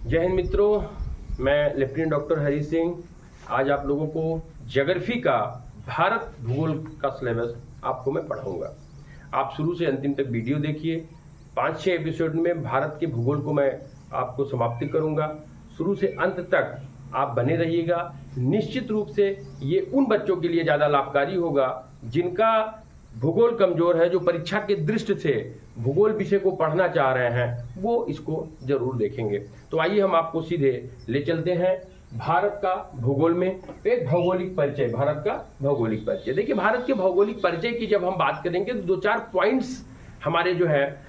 जय हिंद मित्रों, मैं लेफ्टिनेंट डॉक्टर हरी सिंह आज आप लोगों को ज्योग्राफी का भारत भूगोल का सिलेबस आपको मैं पढ़ाऊंगा। आप शुरू से अंतिम तक वीडियो देखिए। 5-6 एपिसोड में भारत के भूगोल को मैं आपको समाप्ति करूंगा। शुरू से अंत तक आप बने रहिएगा। निश्चित रूप से ये उन बच्चों के लिए ज़्यादा लाभकारी होगा जिनका भूगोल कमजोर है, जो परीक्षा के दृष्टि से भूगोल विषय को पढ़ना चाह रहे हैं, वो इसको जरूर देखेंगे। तो आइए हम आपको सीधे ले चलते हैं भारत का भूगोल में। एक भौगोलिक परिचय, भारत का भौगोलिक परिचय। देखिए, भारत के भौगोलिक परिचय की जब हम बात करेंगे तो 2-4 पॉइंट्स हमारे जो है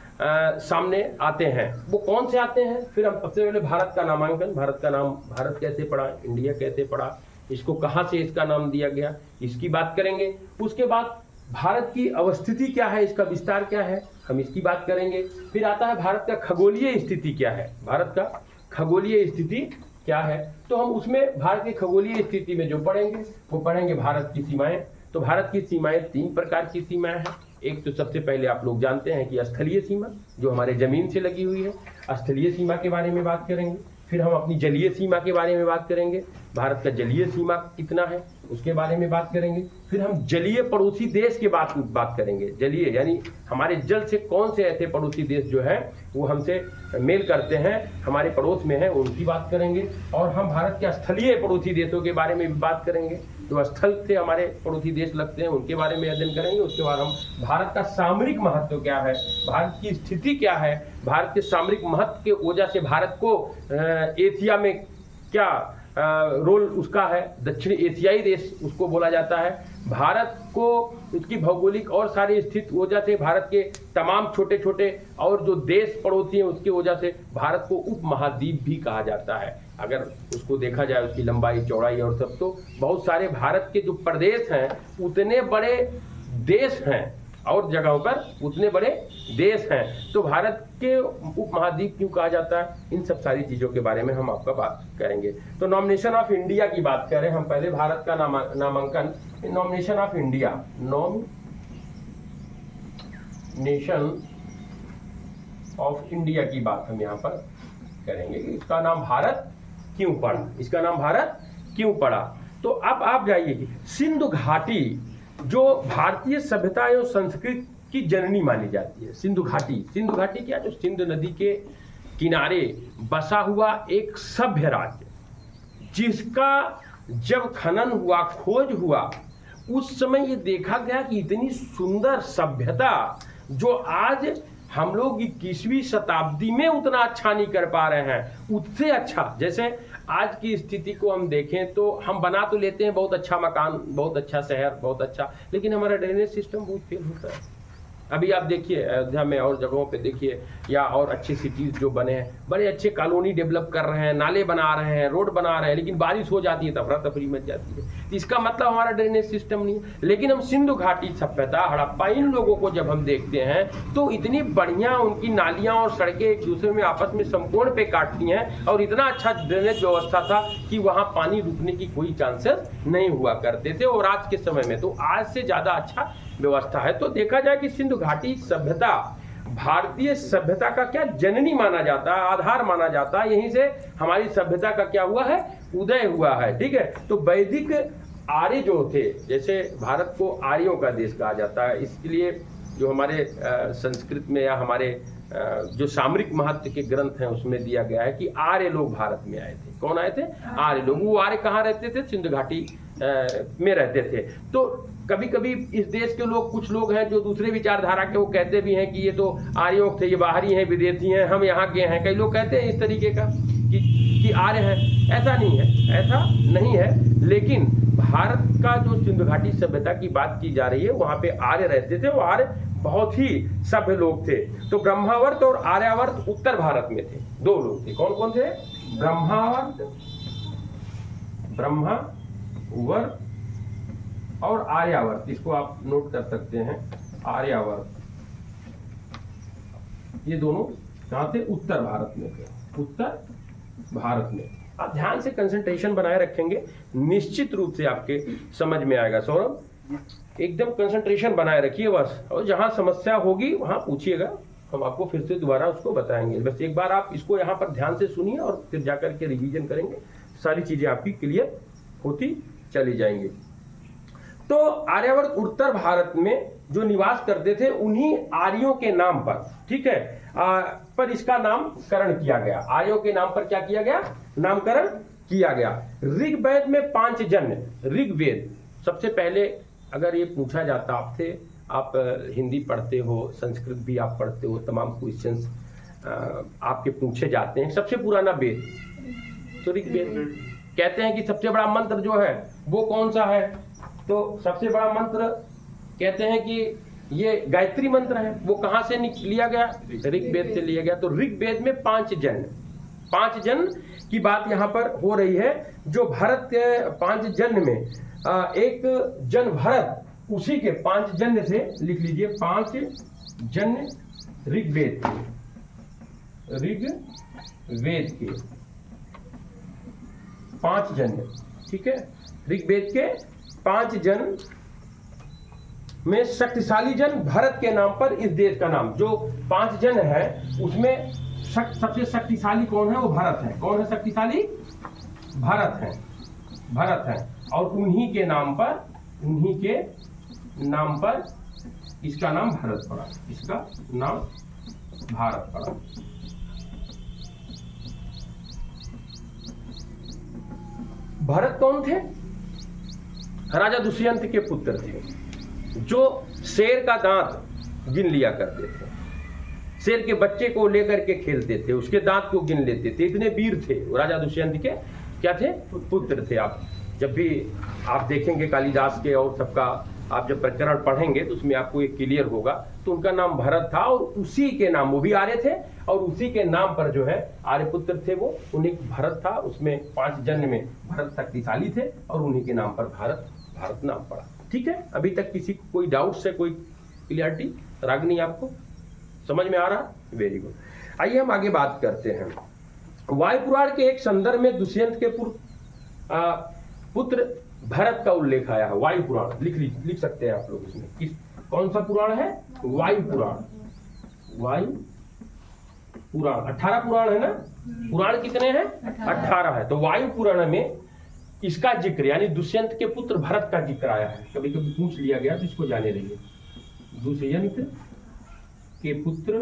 सामने आते हैं। वो कौन से आते हैं? फिर हम सबसे पहले भारत का नामांकन, भारत का नाम, भारत कैसे पड़ा, इंडिया कैसे पड़ा, इसको कहाँ से इसका नाम दिया गया, इसकी बात करेंगे। उसके बाद भारत की अवस्थिति क्या है, इसका विस्तार क्या है, हम इसकी बात करेंगे। फिर आता है भारत का खगोलीय स्थिति क्या है, भारत का खगोलीय स्थिति क्या है। तो हम उसमें भारत की खगोलीय स्थिति में जो पढ़ेंगे वो पढ़ेंगे भारत की सीमाएं। तो भारत की सीमाएं 3 प्रकार की सीमाएं हैं। एक तो सबसे पहले आप लोग जानते हैं कि स्थलीय सीमा, जो हमारे जमीन से लगी हुई है, स्थलीय सीमा के बारे में बात करेंगे। फिर हम अपनी जलीय सीमा के बारे में बात करेंगे, भारत का जलीय सीमा कितना है उसके बारे में बात करेंगे। फिर हम जलीय पड़ोसी देश के बात करेंगे। जलीय यानी हमारे जल से कौन से ऐसे पड़ोसी देश जो है वो हमसे मेल करते हैं, हमारे पड़ोस में है, उनकी बात करेंगे। और हम भारत के स्थलीय पड़ोसी देशों के बारे में भी बात करेंगे, जो स्थल से हमारे पड़ोसी देश लगते हैं, उनके बारे में अध्ययन करेंगे। उसके बाद हम भारत का सामरिक महत्व क्या है, भारत की स्थिति क्या है, भारत के सामरिक महत्व के वजह से भारत को एशिया में क्या रोल उसका है, दक्षिण एशियाई देश उसको बोला जाता है। भारत को उसकी भौगोलिक और सारी स्थिति वजह से भारत के तमाम छोटे छोटे और जो देश पड़ोसी हैं उसकी वजह से भारत को उपमहाद्वीप भी कहा जाता है। अगर उसको देखा जाए, उसकी लंबाई चौड़ाई और सब, तो बहुत सारे भारत के जो प्रदेश हैं उतने बड़े देश हैं और जगहों पर उतने बड़े देश हैं। तो भारत के उपमहाद्वीप क्यों कहा जाता है, इन सब सारी चीज़ों के बारे में हम आपका बात करेंगे। तो नॉमिनेशन ऑफ इंडिया की बात करें हम पहले, भारत का नामांकन, nomination of India, nomination of India की बात हम यहाँ पर करेंगे कि इसका नाम भारत क्यों पड़ा, इसका नाम भारत क्यों पड़ा। तो अब आप जाइए, सिंधु घाटी जो भारतीय सभ्यता एवं संस्कृति की जननी मानी जाती है। सिंधु घाटी क्या, जो सिंधु नदी के किनारे बसा हुआ एक सभ्य राज्य, जिसका जब खनन हुआ, खोज हुआ, उस समय ये देखा गया कि इतनी सुंदर सभ्यता जो आज हम लोग 21वीं शताब्दी में उतना अच्छा नहीं कर पा रहे हैं, उससे अच्छा, जैसे आज की स्थिति को हम देखें तो हम बना तो लेते हैं बहुत अच्छा मकान, बहुत अच्छा शहर, बहुत अच्छा, लेकिन हमारा ड्रेनेज सिस्टम बहुत फेल होता है। अभी आप देखिए अयोध्या में और जगहों पे देखिए, या और अच्छे सिटीज जो बने हैं, बड़े अच्छे कॉलोनी डेवलप कर रहे हैं, नाले बना रहे हैं, रोड बना रहे हैं, लेकिन बारिश हो जाती है तो अफरा तफरी मच जाती है। इसका मतलब हमारा ड्रेनेज सिस्टम नहीं है। लेकिन हम सिंधु घाटी सभ्यता, हड़प्पा, इन लोगों को जब हम देखते हैं तो इतनी बढ़िया उनकी नालियाँ और सड़कें एक दूसरे में आपस में समकोण पे काटती हैं, और इतना अच्छा ड्रेनेज व्यवस्था था कि वहाँ पानी रुकने की कोई चांसेस नहीं हुआ करते थे। और आज के समय में तो आज से ज़्यादा अच्छा व्यवस्था है। तो देखा जाए कि सिंधु घाटी सभ्यता भारतीय सभ्यता का क्या जननी माना जाता है, आधार माना जाता है। यहीं से हमारी सभ्यता का क्या हुआ है, उदय हुआ है। ठीक है, तो वैदिक आर्य जो थे, जैसे भारत को आर्यों का देश कहा जाता है, इसलिए जो हमारे संस्कृत में या हमारे जो सामरिक महत्व के ग्रंथ हैं उसमें दिया गया है कि आर्य लोग भारत में आए थे। कौन आए थे? आर्य लोग। वो आर्य कहाँ रहते थे? सिंधु घाटी में रहते थे। तो कभी कभी इस देश के लोग, कुछ लोग हैं जो दूसरे विचारधारा के, वो कहते भी हैं कि ये तो आर्यों थे, ये बाहरी हैं, विदेशी हैं, हम यहाँ के हैं। कई लोग कहते हैं इस तरीके का कि आर्य हैं। ऐसा नहीं है, ऐसा नहीं है। लेकिन भारत का जो सिंधु घाटी सभ्यता की बात की जा रही है, वहाँ पे आर्य रहते थे। वो आर्य बहुत ही सभ्य लोग थे। तो ब्रह्मावर्त और आर्यावर्त उत्तर भारत में थे, 2 लोग थे। कौन कौन थे? ब्रह्मावर्त और आर्यावर्त, इसको आप नोट कर सकते हैं, आर्यावर्त। ये दोनों कहाँ थे? उत्तर भारत में थे, उत्तर भारत में। आप ध्यान से कंसंट्रेशन बनाए रखेंगे, निश्चित रूप से आपके समझ में आएगा। सौरभ, एकदम कंसंट्रेशन बनाए रखिए बस, और जहां समस्या होगी वहां पूछिएगा, हम आपको फिर से दोबारा उसको बताएंगे। बस एक बार आप इसको यहाँ पर ध्यान से सुनिए और फिर जाकर के रिवीजन करेंगे, सारी चीजें आपकी क्लियर होती चली जाएंगी। तो आर्यवर्त उत्तर भारत में जो निवास करते थे उन्हीं आर्यों के नाम पर, ठीक है, पर इसका नामकरण किया गया। आर्यों के नाम पर क्या किया गया? नामकरण किया गया। ऋग्वेद में 5 जन, ऋग्वेद सबसे पहले अगर ये पूछा जाता आपसे, आप हिंदी पढ़ते हो, संस्कृत भी आप पढ़ते हो, तमाम क्वेश्चंस आपके पूछे जाते हैं, सबसे पुराना वेद तो ऋग्वेद। कहते हैं कि सबसे बड़ा मंत्र जो है वो कौन सा है, तो सबसे बड़ा मंत्र कहते हैं कि ये गायत्री मंत्र है। वो कहां से लिया गया? ऋग्वेद से लिया गया। तो ऋग्वेद में 5 जन की बात यहां पर हो रही है। जो भरत के 5 जन में एक जन भरत, उसी के 5 जन से लिख लीजिए, 5 जन ऋग्वेद के 5 जन, ठीक है, ऋग्वेद के 5 जन में शक्तिशाली जन भरत के नाम पर इस देश का नाम, जो 5 जन है उसमें सबसे शक्तिशाली कौन है? वो भरत है। कौन है शक्तिशाली? भरत है। और उन्हीं के नाम पर इसका नाम भारत पड़ा, इसका नाम भारत पड़ा। भरत कौन थे? राजा दुष्यंत के पुत्र थे, जो शेर का दांत गिन लिया करते थे। शेर के बच्चे को लेकर के खेलते थे, उसके दांत को गिन लेते थे, इतने वीर थे। राजा दुष्यंत के क्या थे? पुत्र थे। आप जब भी आप देखेंगे कालिदास के और सबका, आप जब प्रकरण पढ़ेंगे तो उसमें आपको एक क्लियर होगा। तो उनका नाम भरत था और उसी के नाम, वो भी आर्य थे और उसी के नाम पर जो है आर्यपुत्र थे वो, उन्हीं भरत था। उसमें 5 जन में भरत शक्तिशाली थे और उन्हीं के नाम पर भारत नाम पड़ा। ठीक है, अभी तक किसी को कोई डाउट से कोई क्लियरिटी? रागनी आपको समझ में आ रहा? Very good. आइए हम आगे बात करते हैं। वायु पुराण के एक संदर्भ में दुष्यंत के पुत्र भरत का उल्लेख आया है। वायु पुराण लिख सकते हैं आप लोग इसमें। कौन सा पुराण है? वायु पुराण। वायु पुराण 18 पुराण है ना? पुराण कितने हैं? 18 है। तो वायु पुराण में इसका जिक्र, यानी दुष्यंत के पुत्र भरत का जिक्र आया है। कभी कभी पूछ लिया गया तो इसको जाने रहिए। दुष्यंत के पुत्र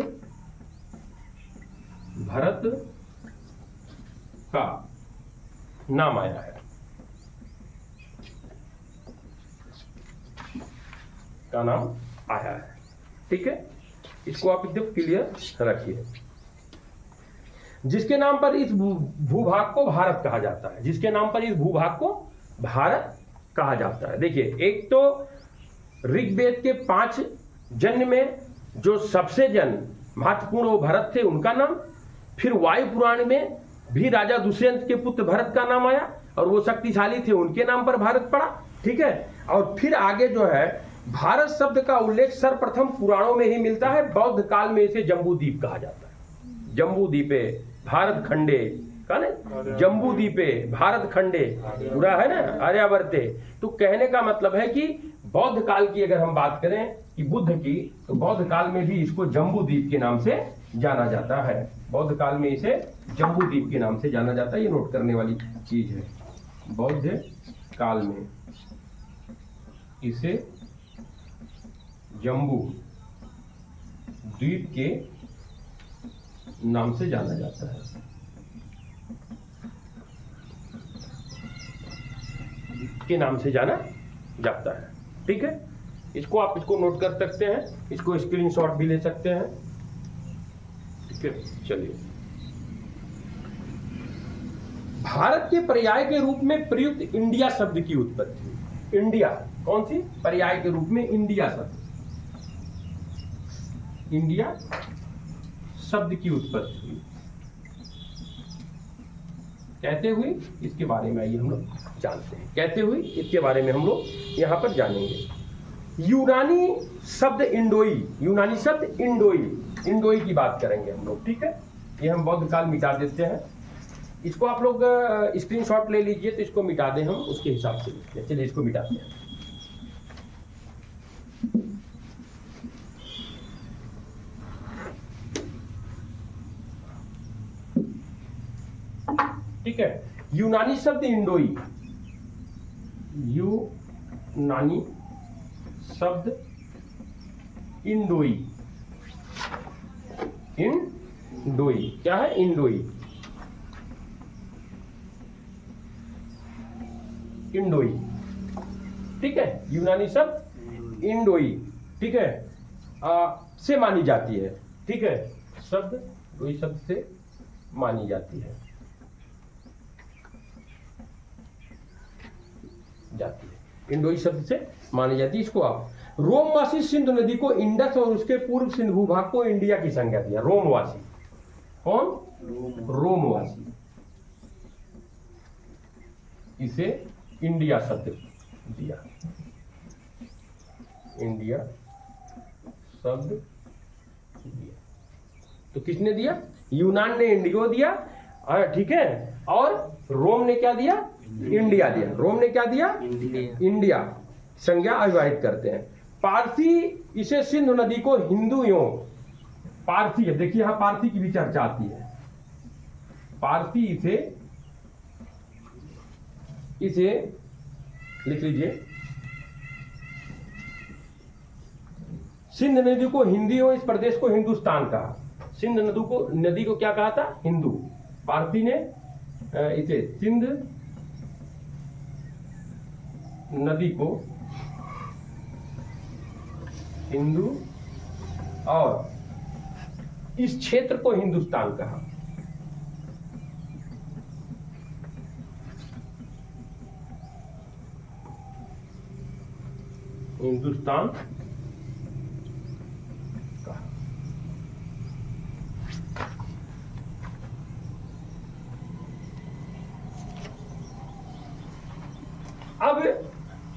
भरत का नाम आया है, का नाम आया है। ठीक है, इसको आप एकदम क्लियर रखिए। जिसके नाम पर इस भूभाग को भारत कहा जाता है, जिसके नाम पर इस भूभाग को भारत कहा जाता है। देखिए, एक तो ऋग्वेद के 5 जन में जो सबसे जन महत्वपूर्ण वो भरत थे, उनका नाम। फिर वायु पुराण में भी राजा दुष्यंत के पुत्र भरत का नाम आया और वो शक्तिशाली थे, उनके नाम पर भारत पड़ा। ठीक है, और फिर आगे जो है भारत शब्द का उल्लेख सर्वप्रथम पुराणों में ही मिलता है। बौद्ध काल में इसे जम्बूद्वीप कहा जाता है। जम्बूद्वीपे भारत खंडे का ना, जम्बूद्वीपे भारत खंडे पूरा है ना, आर्यावर्ते। तो कहने का मतलब है कि बौद्ध काल की अगर हम बात करें कि बुद्ध की, तो बौद्ध काल में भी इसको जम्बूद्वीप के नाम से जाना जाता है। बौद्ध काल में इसे जम्बूद्वीप के नाम से जाना जाता है। ये नोट करने वाली चीज है। बौद्ध काल में इसे जम्बू द्वीप के नाम से जाना जाता है। के नाम से जाना जाता है। ठीक है, इसको आप इसको नोट कर सकते हैं, इसको स्क्रीनशॉट भी ले सकते हैं। ठीक है, चलिए। भारत के पर्याय के रूप में प्रयुक्त इंडिया शब्द की उत्पत्ति। इंडिया कौन सी? पर्याय के रूप में इंडिया शब्द, इंडिया शब्द की उत्पत्ति हुई। कैसे हुई इसके बारे में आइए हम लोग जानते हैं। कैसे हुई इसके बारे में हम लोग यहाँ पर जानेंगे। यूनानी शब्द इंडोई, यूनानी शब्द इंडोई, इंडोई की बात करेंगे हम लोग। ठीक है, ये हम बौद्ध काल मिटा देते हैं। इसको आप लोग स्क्रीनशॉट ले लीजिए, तो इसको मिटा दें हम, उसके हिसाब से लिखते हैं। चलिए इसको मिटाते हैं। ठीक है। यूनानी शब्द इंडोई, यूनानी शब्द इंडोई, इंडोई क्या है? इंडोई, इंडोई, ठीक है। यूनानी शब्द इंडोई, ठीक है, से मानी जाती है, ठीक है। शब्द इंडोई शब्द से मानी जाती है, इंडोई शब्द से मानी जाती है। इसको आप रोमवासी सिंधु नदी को इंडस और उसके पूर्व सिंधु भूभाग को इंडिया की संज्ञा दिया। रोमवासी, कौन? रोमवासी, इसे इंडिया शब्द दिया, इंडिया शब्द दिया। तो किसने दिया? यूनान ने इंडिगो दिया, ठीक है, और रोम ने क्या दिया? इंडिया दिया। रोम ने क्या दिया? इंडिया संज्ञा अविवाहित करते हैं। पारसी इसे सिंधु नदी को हिंदुओं, पारसी है, देखिए यहां पारसी की भी चर्चा आती है। पारसी इसे लिख लीजिए, सिंध नदी को हिंदियों, इस प्रदेश को हिंदुस्तान कहा। सिंध नदी को क्या कहा था? हिंदू। पारसी ने इसे सिंध नदी को हिंदू और इस क्षेत्र को हिंदुस्तान कहा। हिंदुस्तान कहा। अब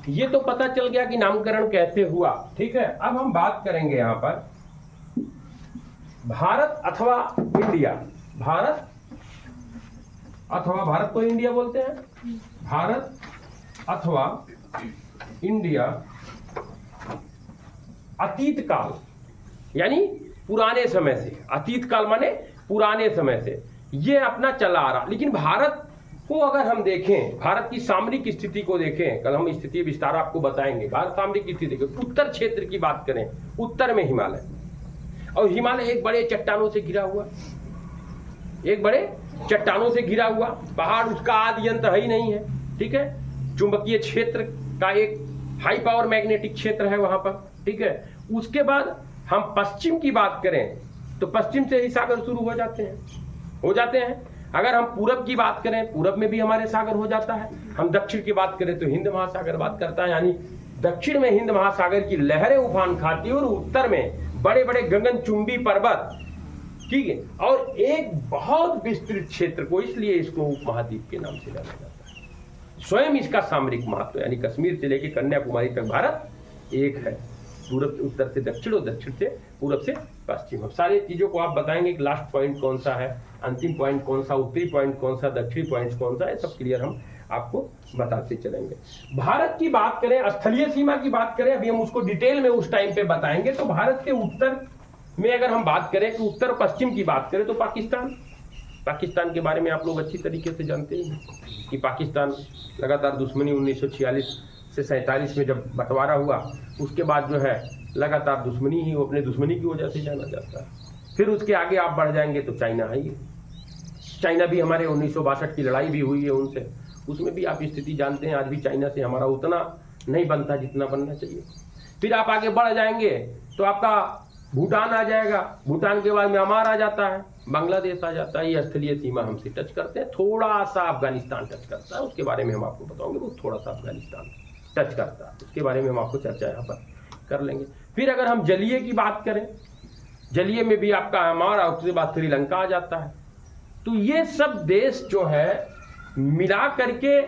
ये तो पता चल गया कि नामकरण कैसे हुआ, ठीक है। अब हम बात करेंगे यहां पर भारत अथवा इंडिया, भारत अथवा, भारत को इंडिया बोलते हैं, भारत अथवा इंडिया अतीत काल यानी पुराने समय से, अतीत काल माने पुराने समय से ये अपना चला आ रहा। लेकिन भारत को अगर हम देखें, भारत की सामरिक स्थिति को देखें, कल हम स्थिति विस्तार आपको बताएंगे। भारत सामरिक स्थिति को, उत्तर क्षेत्र की बात करें, उत्तर में हिमालय, और हिमालय एक बड़े चट्टानों से घिरा हुआ, एक बड़े चट्टानों से घिरा हुआ पहाड़, उसका आदि अंत है ही नहीं है, ठीक है। चुंबकीय क्षेत्र का एक हाई पावर मैग्नेटिक क्षेत्र है वहां पर, ठीक है। उसके बाद हम पश्चिम की बात करें तो पश्चिम से ही सागर शुरू हो जाते हैं। अगर हम पूरब की बात करें, पूरब में भी हमारे सागर हो जाता है। हम दक्षिण की बात करें तो हिंद महासागर बात करता है, यानी दक्षिण में हिंद महासागर की लहरें उफान खाती है और उत्तर में बड़े बड़े गगनचुंबी पर्वत, ठीक है, और एक बहुत विस्तृत क्षेत्र को, इसलिए इसको उपमहाद्वीप के नाम से जाना जाता है। स्वयं इसका सामरिक महत्व, यानी कश्मीर से लेकर कन्याकुमारी तक भारत एक है, पूरब से उत्तर से दक्षिण और दक्षिण से पूरब से पश्चिम। अब सारी चीजों को आप बताएंगे कि लास्ट पॉइंट कौन सा है, अंतिम पॉइंट कौन सा, उत्तरी पॉइंट कौन सा, दक्षिणी पॉइंट कौन सा है, सब क्लियर हम आपको बताते चलेंगे। भारत की बात करें, स्थलीय सीमा की बात करें, अभी हम उसको डिटेल में उस टाइम पे बताएंगे। तो भारत के उत्तर में अगर हम बात करें कि उत्तर पश्चिम की बात करें तो पाकिस्तान के बारे में आप लोग अच्छी तरीके से जानते हैं कि पाकिस्तान लगातार दुश्मनी 1946 से 47 में जब बंटवारा हुआ, उसके बाद जो है लगातार दुश्मनी ही, वो अपने दुश्मनी की वजह से जाना जाता है। फिर उसके आगे आप बढ़ जाएंगे तो चाइना है ही, चाइना भी हमारे 1962 की लड़ाई भी हुई है उनसे, उसमें भी आप स्थिति जानते हैं। आज भी चाइना से हमारा उतना नहीं बनता जितना बनना चाहिए। फिर आप आगे बढ़ जाएंगे तो आपका भूटान आ जाएगा, भूटान के बाद म्यांमार आ जाता है, बांग्लादेश आ जाता है। ये स्थलीय सीमा हमसे टच करते हैं, थोड़ा सा अफगानिस्तान टच करता है, उसके बारे में हम आपको बताओगे। वो थोड़ा सा अफगानिस्तान टच करता है, उसके बारे में हम आपको चर्चा यहाँ पर कर लेंगे। फिर अगर हम जलीय की बात करें, जलीय में भी आपका म्यांमार और उसके बाद श्रीलंका आ जाता है। तो ये सब देश जो है मिला करके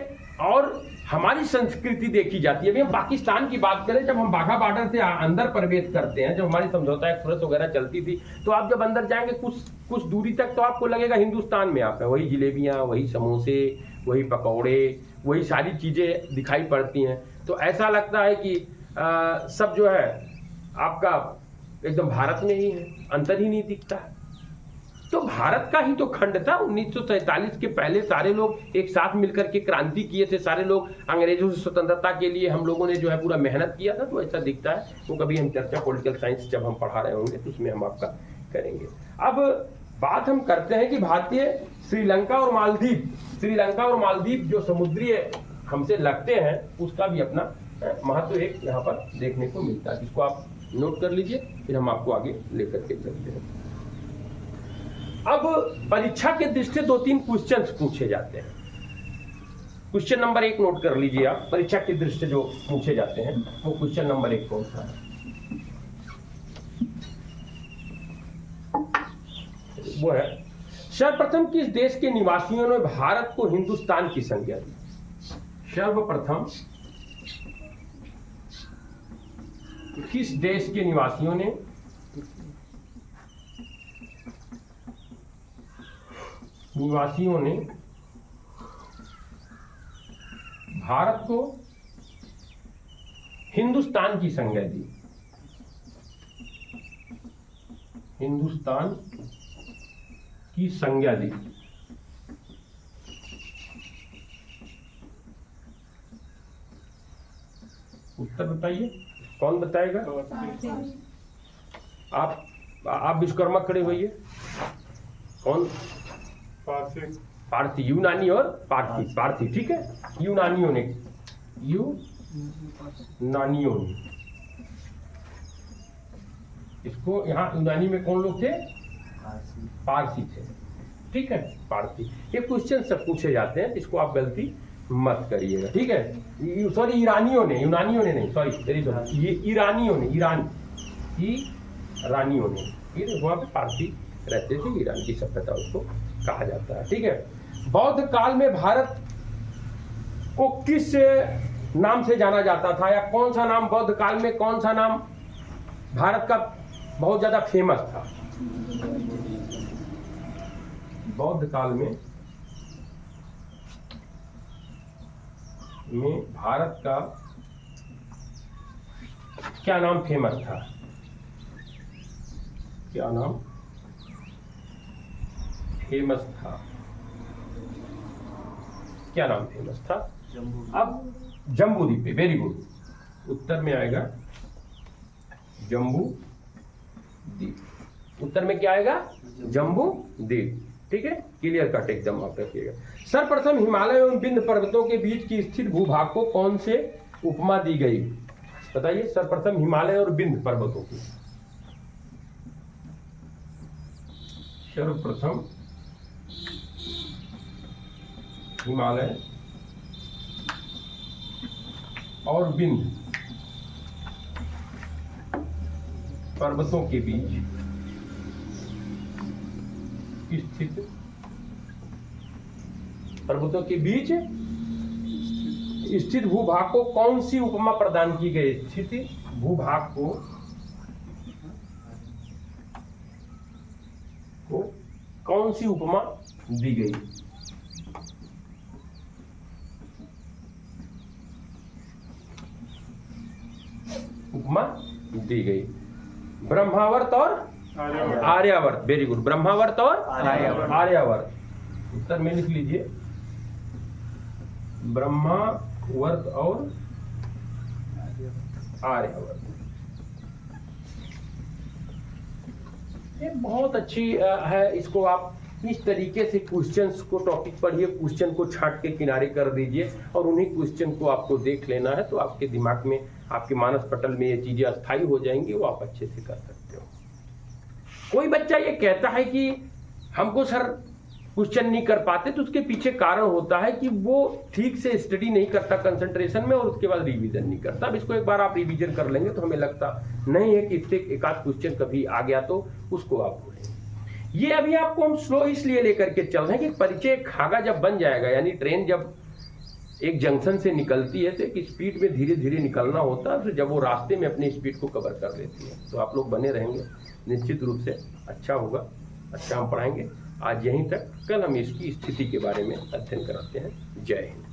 और हमारी संस्कृति देखी जाती है। अभी हम पाकिस्तान की बात करें, जब हम बाघा बॉर्डर से अंदर प्रवेश करते हैं, जब हमारी समझौता एक्सप्रेस वगैरह चलती थी, तो आप जब अंदर जाएंगे कुछ दूरी तक तो आपको लगेगा हिंदुस्तान में आप है। वही जिलेबियाँ, वही समोसे, वही पकौड़े, वही सारी चीज़ें दिखाई पड़ती हैं। तो ऐसा लगता है कि सब जो है आपका एकदम भारत में ही है, अंतर ही नहीं दिखता है। तो भारत का ही तो खंड था। 1947 के पहले सारे लोग एक साथ मिलकर के क्रांति किए थे, सारे लोग अंग्रेजों से स्वतंत्रता के लिए हम लोगों ने जो है पूरा मेहनत किया था। तो ऐसा दिखता है, वो कभी हम चर्चा पॉलिटिकल साइंस जब हम पढ़ा रहे होंगे तो उसमें हम आपका करेंगे। अब बात हम करते हैं कि भारतीय श्रीलंका और मालदीव जो समुद्री हमसे लगते हैं उसका भी अपना महत्व एक यहाँ पर देखने को मिलता है, जिसको आप नोट कर लीजिए, फिर हम आपको आगे लेकर के चलते हैं। अब परीक्षा के दृष्टि 2-3 क्वेश्चंस पूछे जाते हैं। क्वेश्चन नंबर 1 नोट कर लीजिए आप, परीक्षा की दृष्टि जो पूछे जाते हैं वो क्वेश्चन नंबर 1 कौन सा है? वो है, सर्वप्रथम किस देश के निवासियों ने भारत को हिंदुस्तान की संज्ञा दी? सर्वप्रथम किस देश के निवासियों ने भारत को हिंदुस्तान की संज्ञा दी? हिंदुस्तान की संज्ञा दी। उत्तर बताइए, कौन बताएगा? आप विश्वकर्मा खड़े होइए। कौन? पारसी, यूनानी और पारसी, ठीक है। यूनानियों ने इसको, यहाँ यूनानी में कौन लोग थे? पारसी थे, ठीक है, पारसी। ये क्वेश्चन सब पूछे जाते हैं, इसको आप गलती मत करिएगा, ठीक है। सॉरी, ईरानियों ने नहीं, सॉरी ये ईरानियों ने, ये वहाँ पे पारसी रहते थे, ईरान की सभ्यता उसको कहा जाता है, ठीक है। बौद्ध काल में भारत को किस नाम से जाना जाता था, या कौन सा नाम बौद्ध काल में, कौन सा नाम भारत का बहुत ज्यादा फेमस था? बौद्ध काल में भारत का क्या नाम फेमस था? क्या नाम फेमस था? क्या नाम फेमस था? अब जम्बूद्वीप पे, वेरी गुड, उत्तर में आएगा जम्बूद्वीप। उत्तर में क्या आएगा? जम्बूद्वीप, ठीक है, क्लियर कट एकदम आप रखिएगा। सर्वप्रथम हिमालय एवं विंध्य पर्वतों के बीच की स्थित भूभाग को कौन से उपमा दी गई? बताइए, सर्वप्रथम हिमालय और विंध्य पर्वतों की, सर्वप्रथम हिमालय और विंध्य पर्वतों के बीच स्थित भूभाग को कौन सी उपमा प्रदान की गई? स्थित भूभाग को कौन सी उपमा दी गई? उपमा दी गई ब्रह्मावर्त और आर्यावर्त, वेरी गुड, ब्रह्मावर्त और आर्यावर्त। उत्तर में लिख लीजिए, ब्रह्मावर्त और आर्यावर्त। ये बहुत अच्छी है, इसको आप इस तरीके से क्वेश्चंस को, टॉपिक पढ़िए, क्वेश्चन को छांट के किनारे कर दीजिए और उन्हीं क्वेश्चन को आपको देख लेना है, तो आपके दिमाग में, आपके मानस पटल में ये चीजें अस्थायी हो जाएंगी, वो आप अच्छे से कर सकते हो। कोई बच्चा ये कहता है कि हमको सर क्वेश्चन नहीं कर पाते, तो उसके पीछे कारण होता है कि वो ठीक से स्टडी नहीं करता कंसंट्रेशन में, और उसके बाद रिवीजन नहीं करता। अब इसको एक बार आप रिवीजन कर लेंगे तो हमें लगता नहीं है कि इससे एक आध क्वेश्चन कभी आ गया तो उसको आप भूलेंगे। ये अभी आपको हम स्लो इसलिए लेकर के चल रहे हैं कि परिचय खागा जब बन जाएगा, यानी ट्रेन जब एक जंक्शन से निकलती है तो एक स्पीड में धीरे धीरे निकलना होता है, फिर जब वो रास्ते में अपनी स्पीड को कवर कर लेती है। तो आप लोग बने रहेंगे, निश्चित रूप से अच्छा होगा, अच्छा हम पढ़ाएंगे। आज यहीं तक, कल हम इसकी स्थिति के बारे में अध्ययन कराते हैं। जय हिंद।